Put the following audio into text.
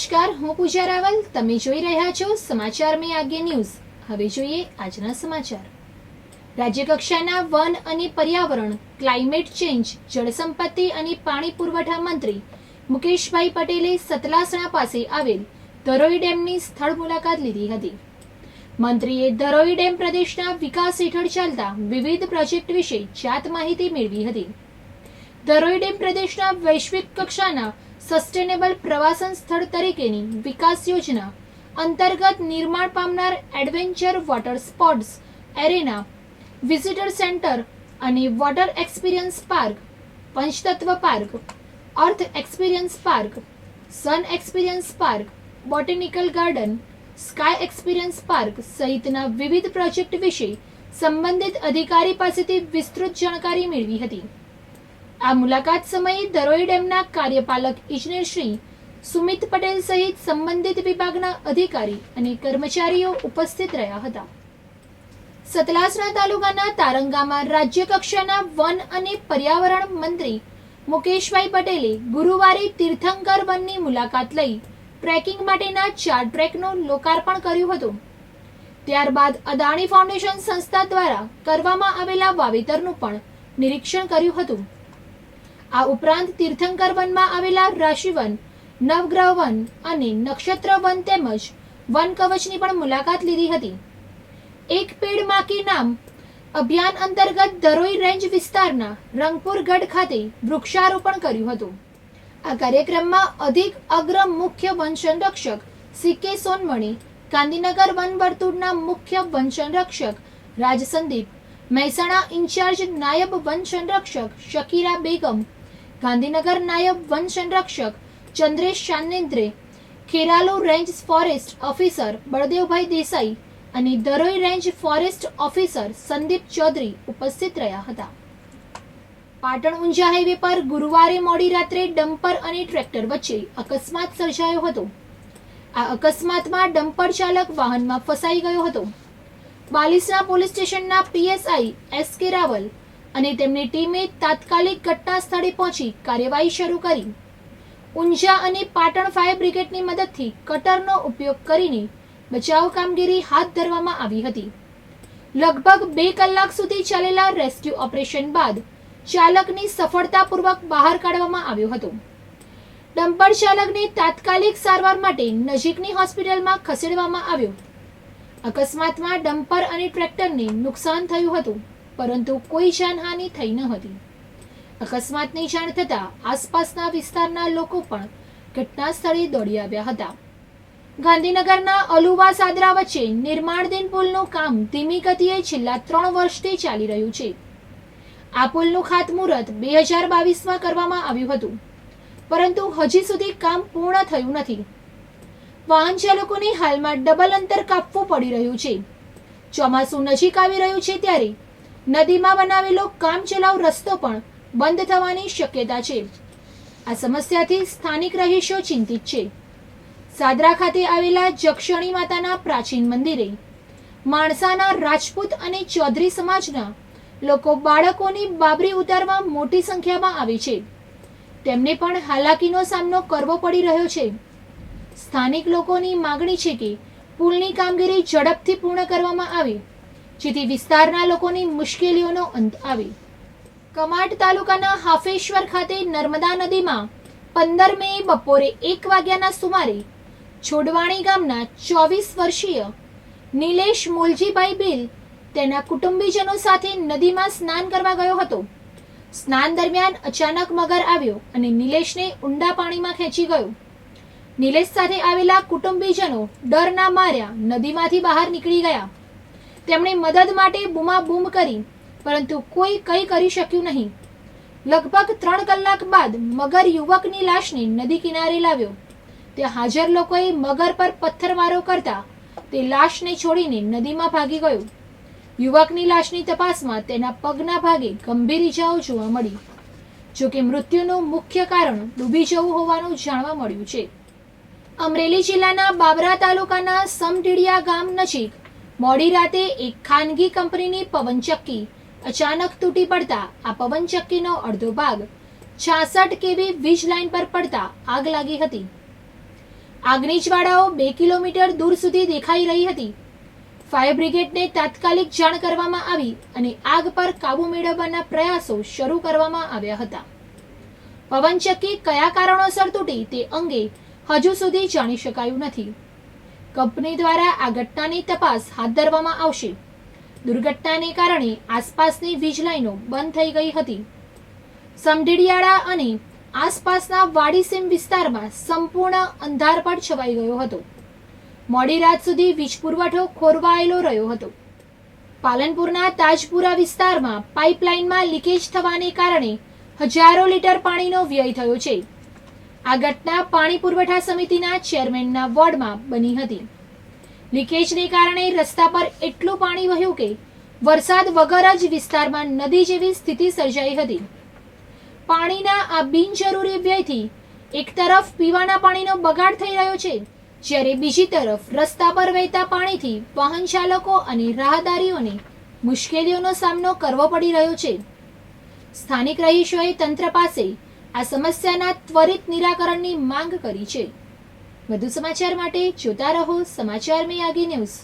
નમસ્કાર, હું પૂજા રાવલ. તમે જોઈ રહ્યા છો સમાચાર મેં આગે ન્યૂઝ. હવે જોઈએ આજના સમાચાર. રાજ્યકક્ષાના વન અને પર્યાવરણ, ક્લાઇમેટ ચેન્જ, જળસંપત્તિ અને પાણી પુરવઠા મંત્રી મુકેશભાઈ પટેલે સતલાસણા પાસે આવેલ ધરોઈ ડેમની સ્થળ મુલાકાત લીધી હતી. મંત્રીએ ધરોઈ ડેમ પ્રદેશના વિકાસ હેઠળ ચાલતા વિવિધ પ્રોજેક્ટ વિશે જાત માહિતી મેળવી હતી. ધરોઈ ડેમ પ્રદેશના વૈશ્વિક કક્ષાના સસ્ટેનેબલ પ્રવાસન સ્થળ તરીકેની વિકાસ યોજના અંતર્ગત નિર્માણ પામનાર adventure water sports arena, visitor centre અને વોટર એક્સપિરિયન્સ પાર્ક, પંચતત્વ park, earth experience park, sun experience park, botanical garden, sky experience park સહિતના વિવિધ પ્રોજેક્ટ વિશે સંબંધિત અધિકારી પાસેથી વિસ્તૃત જાણકારી મેળવી હતી. આ મુલાકાત સમયે ધરોઈ ડેમના કાર્યપાલક ઇજનેર શ્રી સુમિત પટેલ સહિત સંબંધિત વિભાગના અધિકારી અને કર્મચારીઓ ઉપસ્થિત રહ્યા હતા. સતલાસણા તાલુકાના તારંગામાં રાજ્ય કક્ષાના વન અને પર્યાવરણ મંત્રી મુકેશભાઈ પટેલે ગુરુવારે તીર્થંકર વનની મુલાકાત લઈ ટ્રેકિંગ માટેના 4 ટ્રેકનું લોકાર્પણ કર્યું હતું. ત્યારબાદ અદાણી ફાઉન્ડેશન સંસ્થા દ્વારા કરવામાં આવેલા વાવેતરનું પણ નિરીક્ષણ કર્યું હતું. આ ઉપરાંત તીર્થંકર વનમાં આવેલા રાશિવન, નવગ્રહ વન અને નક્ષત્ર વન તેમજ વન કવચની પણ મુલાકાત લીધી હતી. એક પેડ માં કે નામ અભિયાન અંતર્ગત ધરોઈ રેન્જ વિસ્તારના રંગપુર ગઢ ખાતે વૃક્ષારોપણ કર્યું હતું. આ કાર્યક્રમમાં અધિક અગ્ર મુખ્ય વન સંરક્ષક સી.કે. સોનમણી, ગાંધીનગર વન વર્તુળના મુખ્ય વન સંરક્ષક રાજ સંદીપ, મહેસાણા ઇન્ચાર્જ નાયબ વન સંરક્ષક શકીરા બેગમ, ગાંધીનગર નાયબ વન સંરક્ષક Chandresh Shanendre, Kheralu range forest officer Baldevbhai Desai અને Dharoi range forest officer Sandeep Chaudhary ઉપસ્થિત રહ્યા હતા. પાટણ ઊંઝા હાઈવે પર ગુરુવારે મોડી રાત્રે ડમ્પર અને ટ્રેક્ટર વચ્ચે અકસ્માત સર્જાયો હતો. આ અકસ્માતમાં ડમ્પર ચાલક વાહનમાં ફસાઈ ગયો હતો. બાલિસના પોલીસ સ્ટેશનના પીએસઆઈ એસ.કે. રાવલ અને તેમની ટીમે તાત્કાલિક ઘટના સ્થળે પહોંચી કાર્યવાહી શરૂ કરી. ઊંઝા અને પાટણ ફાયર બ્રિગેડની મદદથી કટરનો ઉપયોગ કરીને બચાવ કામગીરી હાથ ધરવામાં આવી હતી. લગભગ 2 કલાક સુધી ચાલેલા રેસ્ક્યુ ઓપરેશન બાદ ચાલકને સફળતાપૂર્વક બહાર કાઢવામાં આવ્યો હતો. ડમ્પર ચાલકને તાત્કાલિક સારવાર માટે નજીકની હોસ્પિટલમાં ખસેડવામાં આવ્યો. અકસ્માતમાં ડમ્પર અને ટ્રેક્ટરને નુકસાન થયું હતું, પરંતુ કોઈ જાનહાનિ થઈ ન હતી. અકસ્માતની જાણ થતાં આસપાસના વિસ્તારના લોકો પણ ઘટના સ્થળે દોડી આવ્યા હતા. ગાંધીનગરના અલુવા સાદરા વચ્ચે નિર્માણાધીન પુલનું કામ ધીમી ગતિએ છેલ્લા 3 વર્ષથી ચાલી રહ્યું છે. આ પુલનું ખાતમુહૂર્ત 2022માં કરવામાં આવ્યું હતું, પરંતુ હજી સુધી કામ પૂર્ણ થયું નથી. વાહન ચાલકોને હાલમાં ડબલ અંતર કાપવું પડી રહ્યું છે. ચોમાસું નજીક આવી રહ્યું છે ત્યારે નદીમાં બનાવેલો કામચલાઉ રસ્તો પણ બંધ થવાની શક્યતા છે. આ સમસ્યાથી સ્થાનિક રહીશો ચિંતિત છે. સાદરા ખાતે આવેલા જક્ષણી માતાના પ્રાચીન મંદિરે માણસાના રાજપૂત અને ચૌધરી સમાજના લોકો બાળકોની બાબરી ઉતારવા મોટી સંખ્યામાં આવે છે. તેમને પણ હાલાકીનો સામનો કરવો પડી રહ્યો છે. સ્થાનિક લોકોની માંગણી છે કે પુલની કામગીરી ઝડપથી પૂર્ણ કરવામાં આવે, જેથી વિસ્તારના લોકોની મુશ્કેલીઓનો અંત આવે. કમાડ તાલુકાના હાફેશ્વર ખાતે નર્મદા નદીમાં 15 મે બપોરે 1 વાગ્યાના સુમારે છોડવાણી ગામના 24 વર્ષીય નિલેશ મોલજીભાઈ બિલ તેના કુટુંબીજનો સાથે નદીમાં સ્નાન કરવા ગયો હતો. સ્નાન દરમિયાન અચાનક મગર આવ્યો અને નિલેશને ઊંડા પાણીમાં ખેંચી ગયો. નિલેશ સાથે આવેલા કુટુંબીજનો ડરના માર્યા નદીમાંથી બહાર નીકળી ગયા. તેમણે મદદ માટે બૂમાબૂમ કરી, પરંતુ કોઈ કંઈ કરી શક્યું નહીં. લગભગ 3 કલાક બાદ મગર યુવકની લાશને નદી કિનારે લાવ્યો. ત્યાં હાજર લોકોએ મગર પર પથ્થરમારો કરતા તે લાશને છોડીને નદીમાં ભાગી ગયો. યુવકની લાશની તપાસમાં તેના પગના ભાગે ગંભીર ઇજાઓ જોવા મળી. જોકે મૃત્યુનું મુખ્ય કારણ ડૂબી જવું હોવાનું જાણવા મળ્યું છે. અમરેલી જિલ્લાના બાબરા તાલુકાના સમઢીડિયા ગામ નજીક મોડી રાતે એક ખાનગી કંપનીની પવનચક્કી અચાનક તૂટી પડતા આ પવનચક્કીનો અડધો ભાગ 66 kV વીજ લાઇન પર પડતા આગ લાગી હતી. આગની જ્વાળાઓ 2 કિલોમીટર દૂર સુધી દેખાઈ રહી હતી. ફાયર બ્રિગેડને તાત્કાલિક જાણ કરવામાં આવી અને આગ પર કાબુ મેળવવાના પ્રયાસો શરૂ કરવામાં આવ્યા હતા. પવનચક્કી કયા કારણોસર તૂટી તે અંગે હજુ સુધી જાણી શકાયું નથી. કંપની દ્વારા આ ઘટનાની તપાસ હાથ ધરવામાં આવશે. દુર્ઘટનાને કારણે આસપાસની વીજ લાઈનો બંધ થઈ ગઈ હતી. સમઢિયાળા અને આસપાસના વાડીસીમ વિસ્તારમાં સંપૂર્ણ અંધારપટ છવાઈ ગયો હતો. મોડી રાત સુધી વીજ પુરવઠો ખોરવાયેલો રહ્યો હતો. પાલનપુરના તાજપુરા વિસ્તારમાં પાઇપલાઇનમાં લીકેજ થવાને કારણે હજારો લીટર પાણીનો વ્યય થયો છે. આ ઘટના પાણી પુરવઠા સમિતિના ચેરમેનના વોર્ડમાં બની હતી. લીકેજને કારણે રસ્તા પર એટલું પાણી વહ્યું કે વરસાદ વગર જ વિસ્તારમાં નદી જેવી સ્થિતિ સર્જાઈ હતી. પાણીના આ બિનજરૂરી વ્યયથી એક તરફ પીવાના પાણીનો બગાડ થઈ રહ્યો છે, જ્યારે બીજી તરફ રસ્તા પર વહેતા પાણીથી વાહન ચાલકો અને રાહદારીઓને મુશ્કેલીઓનો સામનો કરવો પડી રહ્યો છે. સ્થાનિક રહીશોએ તંત્ર પાસે આ સમસ્યાના ત્વરિત નિરાકરણની માંગ કરી છે. વધુ સમાચાર માટે જોતા રહો સમાચાર મેં આગે ન્યૂઝ.